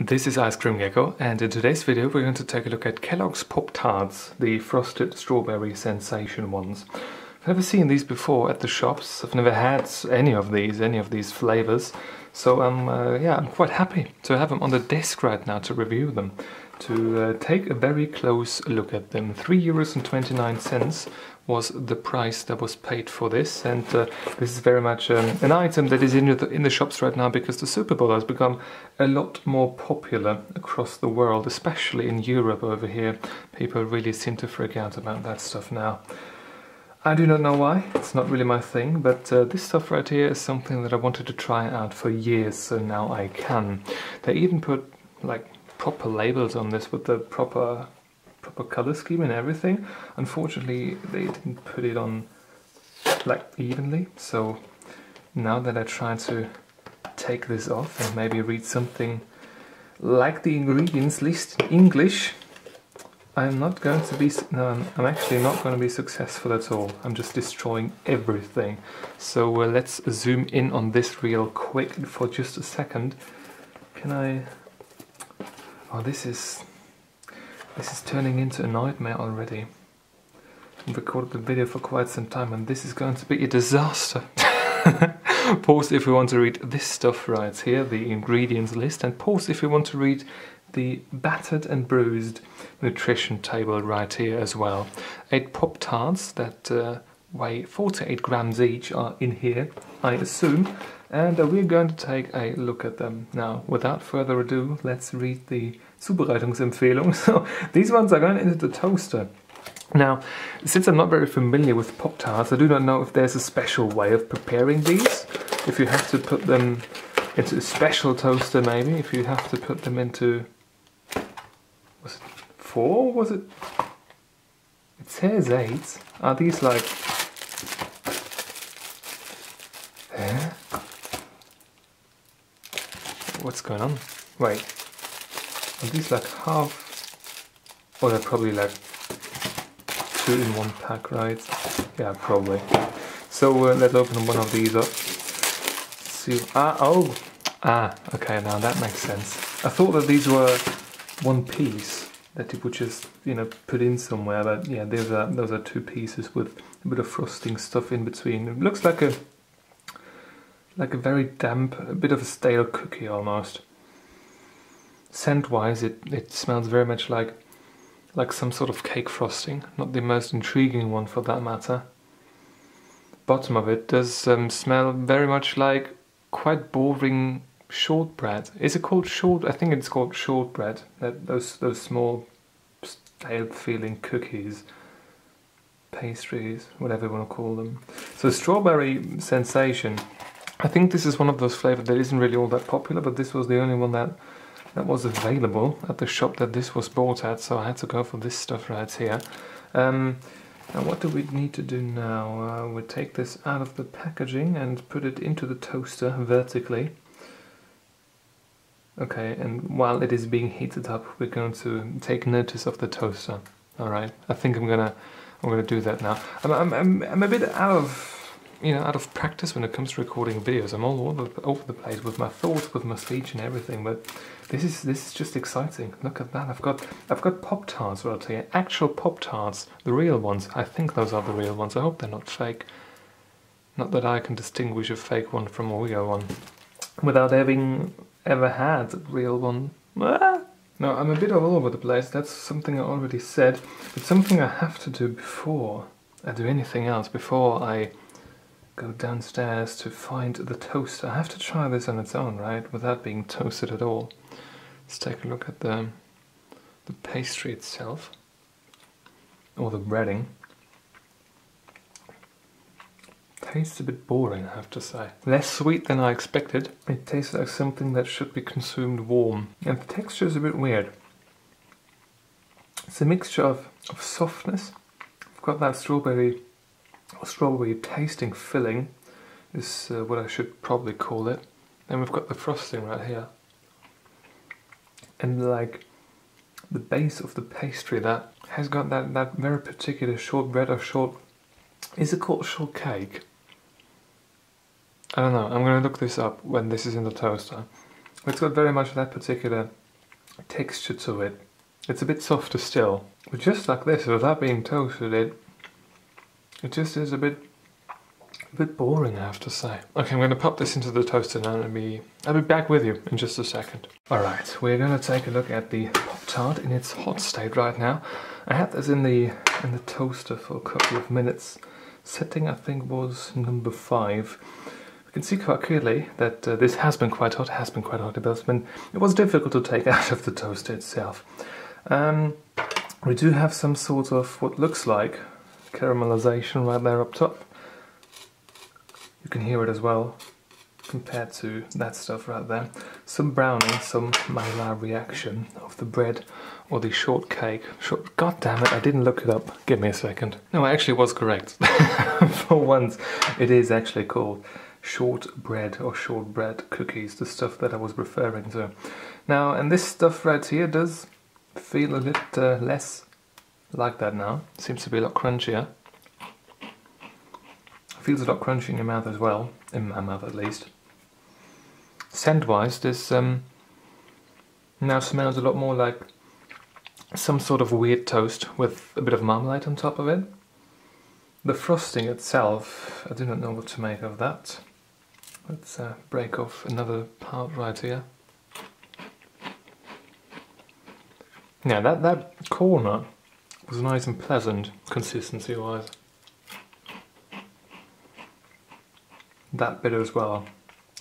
This is Ice Cream Gecko, and in today's video we're going to take a look at Kellogg's PopTarts, the frosted strawberry sensation ones. I've never seen these before at the shops. I've never had any of these flavors, so I'm quite happy to have them on the desk right now to review them, to take a very close look at them. €3.29 was the price that was paid for this, and this is very much an item that is in the shops right now because the Super Bowl has become a lot more popular across the world, especially in Europe over here. People really seem to freak out about that stuff now. I do not know why, it's not really my thing, but this stuff right here is something that I wanted to try out for years, so now I can. They even put like proper labels on this with the proper color scheme and everything. Unfortunately, they didn't put it on like evenly, so now that I try to take this off and maybe read something like the ingredients list in English, I'm actually not going to be successful at all. I'm just destroying everything. So let's zoom in on this real quick for just a second. Can I... Oh, this is turning into a nightmare already. I've recorded the video for quite some time and this is going to be a disaster. Pause if you want to read this stuff right here, the ingredients list, and pause if you want to read the battered and bruised nutrition table right here as well. 8 Pop-Tarts that weigh 48 grams each are in here, I assume, and we're going to take a look at them. Now, without further ado, let's read the Zubereitungsempfehlung. So, these ones are going into the toaster. Now, since I'm not very familiar with Pop-Tarts, I do not know if there's a special way of preparing these. If you have to put them into a special toaster maybe, if you have to put them into... Was it 4? Was it... It says 8. Are these like... What's going on? Wait. Are these like half? Or they're probably like 2 in 1 pack, right? Yeah, probably. So let's open one of these up. See. Okay, now that makes sense. I thought that these were one piece that you would just, put in somewhere, but yeah, those are 2 pieces with a bit of frosting stuff in between. It looks like a very damp, a bit of a stale cookie almost. Scent-wise, it smells very much like some sort of cake frosting. Not the most intriguing one for that matter. Bottom of it does smell very much like quite boring shortbread. Is it called short? I think it's called shortbread. Those small stale-feeling cookies, pastries, whatever you want to call them. So strawberry sensation. I think this is one of those flavors that isn't really all that popular, but this was the only one that was available at the shop that this was bought at, so I had to go for this stuff right here. And what do we need to do now? We'll take this out of the packaging and put it into the toaster vertically. Okay, and while it is being heated up, we're going to take notice of the toaster. All right, I think I'm gonna do that now. I'm a bit out of practice when it comes to recording videos. I'm all over the place with my thoughts, with my speech and everything, but this is just exciting. Look at that. I've got Pop-Tarts right here. Actual Pop-Tarts, the real ones. I think those are the real ones. I hope they're not fake. Not that I can distinguish a fake one from a real one without having ever had a real one. No, I'm a bit all over the place. That's something I already said, but something I have to do before I do anything else, before I go downstairs to find the toaster. I have to try this on its own, right? Without being toasted at all. Let's take a look at the pastry itself. Or the breading. Tastes a bit boring, I have to say. Less sweet than I expected. It tastes like something that should be consumed warm. And the texture is a bit weird. It's a mixture of softness. I've got that strawberry tasting filling is what I should probably call it. Then we've got the frosting right here. And like the base of the pastry that has got that very particular shortbread or short... Is it called shortcake? I don't know, I'm going to look this up when this is in the toaster. It's got very much that particular texture to it. It's a bit softer still, but just like this, without being toasted, it just is a bit boring, I have to say. Okay, I'm going to pop this into the toaster now, and I'll be back with you in just a second. Alright, we're going to take a look at the Pop-Tart in its hot state right now. I had this in the toaster for a couple of minutes. Setting, I think, was number 5. You can see quite clearly that this has been quite hot, it was difficult to take out of the toaster itself. We do have some sort of what looks like caramelization right there up top. You can hear it as well, compared to that stuff right there. Some browning, some Maillard reaction of the bread or the shortcake. God damn it, I didn't look it up. Give me a second. No, I actually was correct. For once, it is actually called shortbread or shortbread cookies, the stuff that I was referring to. Now, and this stuff right here does feel a bit less like that now. It seems to be a lot crunchier. Feels a lot crunchy in your mouth as well, in my mouth at least. Scent-wise, this now smells a lot more like some sort of weird toast with a bit of marmalade on top of it. The frosting itself, I do not know what to make of that. Let's break off another part right here. Yeah, that corner was nice and pleasant, consistency-wise. That bit as well.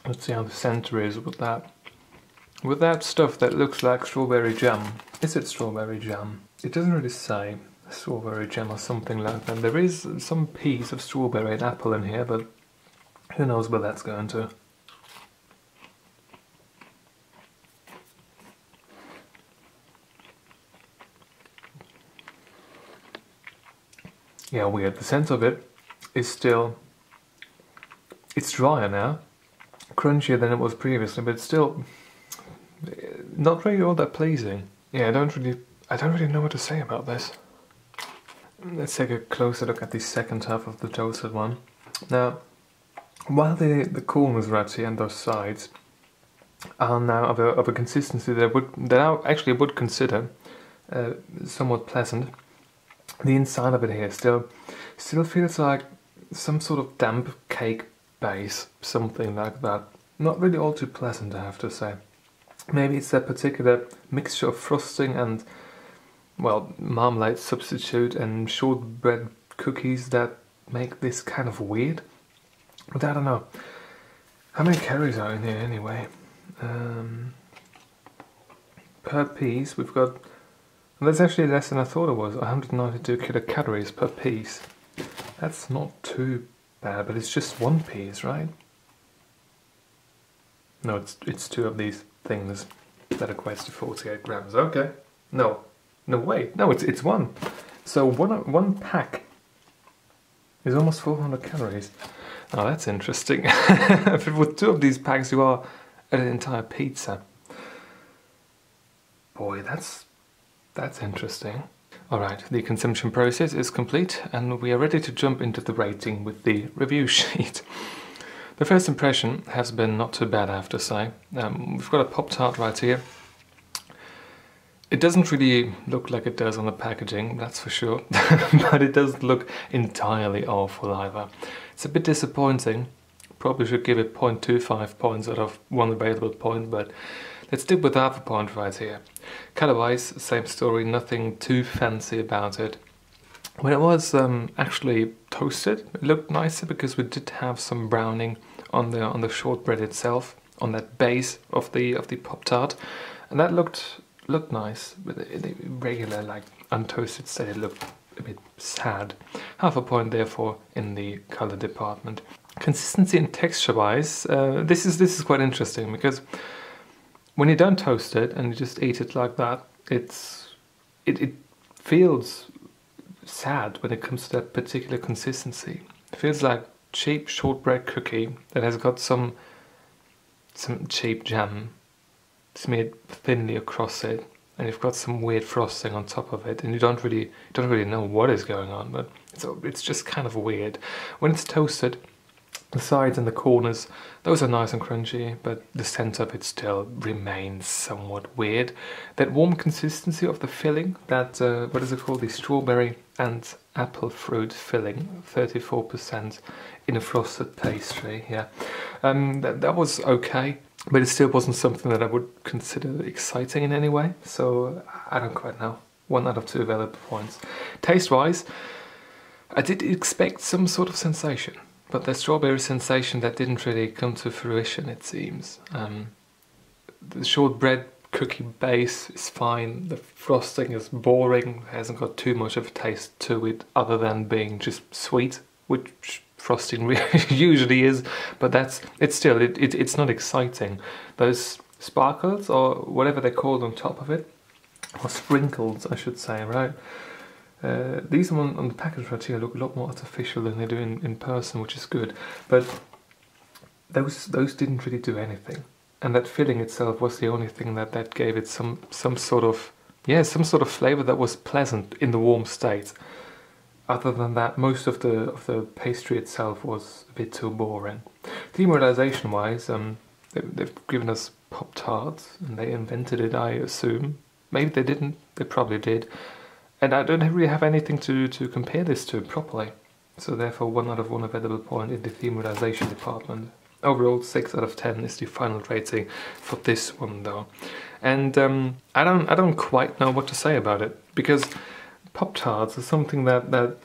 Let's see how the centre is with that stuff that looks like strawberry jam. Is it strawberry jam? It doesn't really say strawberry jam or something like that. There is some piece of strawberry and apple in here, but who knows where that's going to. Yeah, weird. The sense of it is still... It's drier now, crunchier than it was previously, but it's still not really all that pleasing. Yeah, I don't really know what to say about this. Let's take a closer look at the second half of the toasted one. Now, while the corners right here and those sides are now of a consistency that I actually would consider somewhat pleasant, the inside of it here still feels like some sort of damp cake base, something like that. Not really all too pleasant, I have to say. Maybe it's that particular mixture of frosting and, well, marmalade substitute and shortbread cookies that make this kind of weird. But I don't know. How many calories are in here anyway? Per piece we've got... Well, that's actually less than I thought it was. 192 kilocalories per piece. That's not too bad, but it's just one piece, right? No, it's 2 of these things. That equates to 48 grams. Okay. No, wait. No, it's 1. So one pack is almost 400 calories. Oh, that's interesting. If it were 2 of these packs, you are at an entire pizza. Boy, that's interesting. Alright, the consumption process is complete and we are ready to jump into the rating with the review sheet. The first impression has been not too bad, I have to say. We've got a Pop-Tart right here. It doesn't really look like it does on the packaging, that's for sure, but it doesn't look entirely awful either. It's a bit disappointing. Probably should give it 0.25 points out of 1 available point, but let's stick with half a point right here. Color-wise, same story, nothing too fancy about it. When it was actually toasted, it looked nicer because we did have some browning on the shortbread itself, on that base of the Pop-Tart, and that looked nice. But in the regular, like untoasted state, it looked a bit sad. Half a point, therefore, in the color department. Consistency and texture-wise, this is quite interesting because when you don't toast it and you just eat it like that, it feels sad when it comes to that particular consistency. It feels like cheap shortbread cookie that has got some cheap jam smeared thinly across it, and you've got some weird frosting on top of it, and you don't really know what is going on, but it's just kind of weird. When it's toasted, The sides and the corners, those are nice and crunchy, but the center of it still remains somewhat weird. That warm consistency of the filling, that, what is it called, the strawberry and apple fruit filling, 34% in a frosted pastry, yeah. That was okay, but it still wasn't something that I would consider exciting in any way, so I don't quite know. 1 out of 2 available points. Taste-wise, I did expect some sort of sensation. But the strawberry sensation, that didn't really come to fruition, it seems. The shortbread cookie base is fine. The frosting is boring. Hasn't got too much of a taste to it, other than being just sweet, which frosting usually is. But it's not exciting. Those sparkles, or whatever they're called on top of it, or sprinkles, I should say, right? These on the package right here look a lot more artificial than they do in person, which is good. But those didn't really do anything, and that filling itself was the only thing that gave it some sort of flavor that was pleasant in the warm state. Other than that, most of the pastry itself was a bit too boring. Theme realization wise, they've given us PopTarts, and they invented it, I assume. Maybe they didn't. They probably did. And I don't really have anything to compare this to properly. So therefore 1 out of 1 available point in the theme realization department. Overall 6 out of 10 is the final rating for this one though. And I don't quite know what to say about it, because Pop-Tarts are something that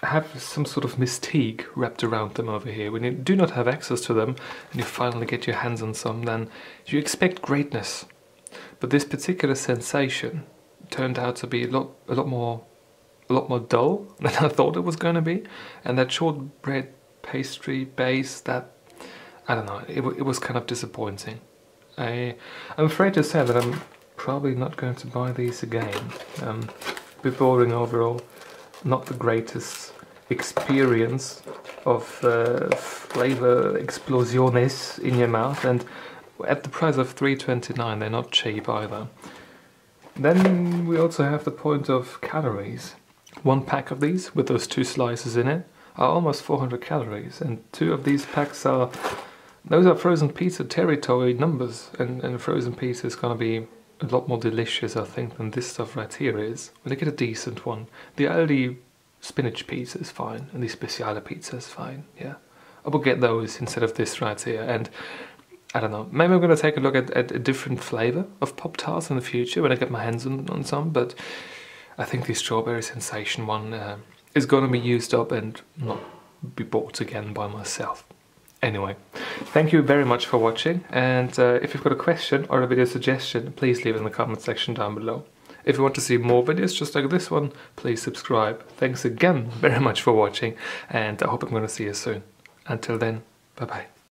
have some sort of mystique wrapped around them over here. When you do not have access to them and you finally get your hands on some, then you expect greatness. But this particular sensation turned out to be a lot more dull than I thought it was going to be, and that shortbread pastry base, that, I don't know, it was kind of disappointing. I'm afraid to say that I'm probably not going to buy these again. A bit boring overall, not the greatest experience of flavor explosiones in your mouth, and at the price of $3.29 they're not cheap either. Then we also have the point of calories. 1 pack of these, with those 2 slices in it, are almost 400 calories, and 2 of these packs are frozen pizza territory numbers, and frozen pizza is going to be a lot more delicious, I think, than this stuff right here is. When I get a decent one, the Aldi spinach pizza is fine, and the speciale pizza is fine, yeah. I will get those instead of this right here, and I don't know, maybe I'm going to take a look at a different flavour of Pop-Tarts in the future when I get my hands on some, but I think the strawberry sensation one is going to be used up and not be bought again by myself. Anyway, thank you very much for watching, and if you've got a question or a video suggestion, please leave it in the comment section down below. If you want to see more videos just like this one, please subscribe. Thanks again very much for watching, and I hope I'm going to see you soon. Until then, bye bye.